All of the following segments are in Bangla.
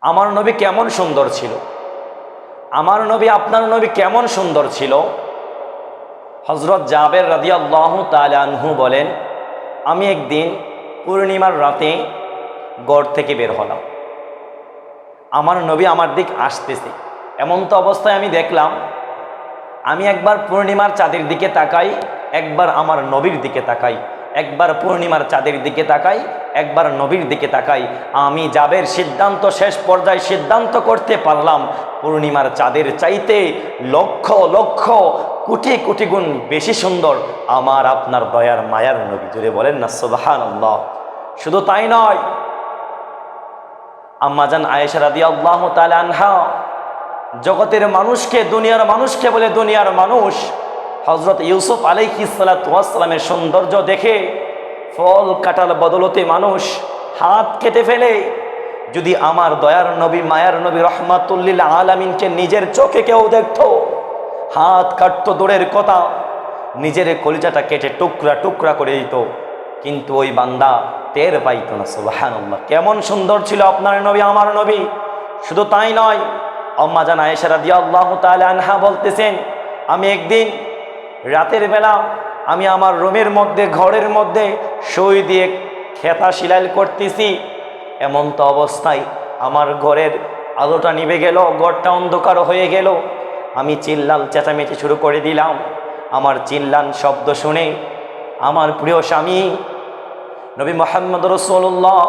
আমার নবী কেমন সুন্দর ছিল, আমার নবী আপনার নবী কেমন সুন্দর ছিল। হযরত জাবের রাদিয়াল্লাহু তাআলা আনহু বলেন, আমি একদিন পূর্ণিমার রাতে গড় থেকে বের হলাম, আমার নবী আমার দিক আসতেছে। এমন তো অবস্থায় আমি দেখলাম, আমি একবার পূর্ণিমার চাঁদের দিকে তাকাই, একবার আমার নবীর দিকে তাকাই, একবার পূর্ণিমার চাঁদের দিকে তাকাই, একবার নবীর দিকে তাকাই। আমি জাবের শেষ পর্যায়ে সিদ্ধান্ত করতে পারলাম, পূর্ণিমার চাঁদের চাইতে লক্ষ লক্ষ কোটি কোটি গুণ বেশি সুন্দর আমার আপনার দয়ার মায়ার নবী। জুড়ে বলেন না সুবহানাল্লাহ। শুধু তাই নয়, আম্মাজান আয়েশা রাদিয়াল্লাহু তাআলা আনহা জগতের মানুষকে, দুনিয়ার মানুষকে বলে, দুনিয়ার মানুষ হযরত ইউসুফ আলাইহিস সালাতু ওয়াস সালামের সৌন্দর্য দেখে ফল কাটার বদলতে মানুষ হাত কেটে ফেলে। যদি আমার দয়ার নবী মায়ার নবী রহমাতুল লিল আলামিনকে নিজের চোখে কেউ দেখতো, হাত কাটতো দূরের কথা, নিজের কলিজাটা কেটে টুকরা টুকরা করে দিত, কিন্তু ওই বান্দা টের পাইতো না। সুবহানাল্লাহ, কেমন সুন্দর ছিল আপনার নবী আমার নবী। শুধু তাই নয়, আম্মাজান আয়েশা রাদিয়াল্লাহু তাআলা আনহা বলতেছেন, আমি একদিন রাতের বেলা আমি আমার রুমের মধ্যে, ঘরের মধ্যে সুই দিয়ে খেতা সেলাই করতেছি। এমন তো অবস্থায় আমার ঘরের আলোটা নিভে গেল, ঘরটা অন্ধকার হয়ে গেল। আমি চিল্লাল চেঁচামেচি শুরু করে দিলাম। আমার চিল্লান শব্দ শুনে আমার প্রিয় স্বামী নবী মুহাম্মদ রাসূলুল্লাহ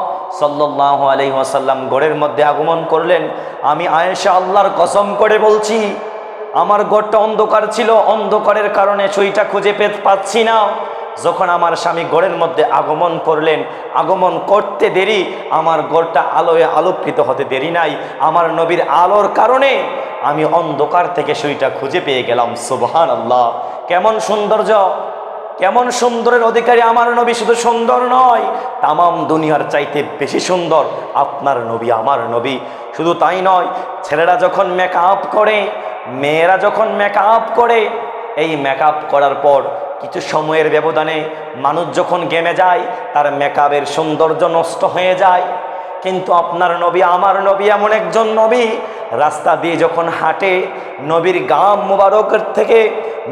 সাল্লাল্লাহু আলাইহি ওয়াসাল্লাম ঘরের মধ্যে আগমন করলেন। আমি আয়েশা আল্লাহর কসম করে বলছি, আমার ঘরটা অন্ধকার ছিল, অন্ধকারের কারণে সুইটা খুঁজে পাচ্ছি না। যখন আমার স্বামী ঘরের মধ্যে আগমন করলেন, আগমন করতে দেরি, আমার ঘরটা আলোয় আলোকিত হতে দেরি নাই। আমার নবীর আলোর কারণে আমি অন্ধকার থেকে সুইটা খুঁজে পেয়ে গেলাম। সুবহানাল্লাহ, কেমন সৌন্দর্য, কেমন সুন্দরের অধিকারী আমার নবী। শুধু সুন্দর নয়, তামাম দুনিয়ার চাইতে বেশি সুন্দর আপনার নবী আমার নবী। শুধু তাই নয়, ছেলেরা যখন মেকআপ করে, মেয়েরা যখন মেকআপ করে, এই মেকআপ করার পর কিছু সময়ের ব্যবধানে মানুষ যখন গেমে যায়, তার মেকআপের সৌন্দর্য নষ্ট হয়ে যায়। কিন্তু আপনার নবী আমার নবী এমন একজন নবী, রাস্তা দিয়ে যখন হাঁটে, নবীর গাম মুবারকের থেকে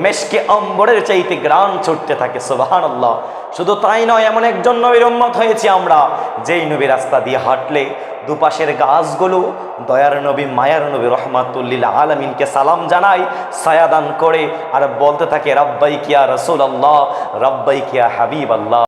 মেশকে অম্বরের চাইতে গ্রাম ছুটতে থাকে। সুবহানাল্লাহ, শুধু তাই নয়, এমন একজন নবীর উম্মত হয়েছি আমরা, যেই নবী রাস্তা দিয়ে হাঁটলে দুপাশের গাছগুলো দয়ার নবী মায়ার নবী রহমাতুল লিল আলামিনকে সালাম জানায়, ছায়াদান করে আর বলতে থাকে, রাব্বাইক ইয়া রাসূলুল্লাহ, রাব্বাইক ইয়া হাবিবাল্লাহ।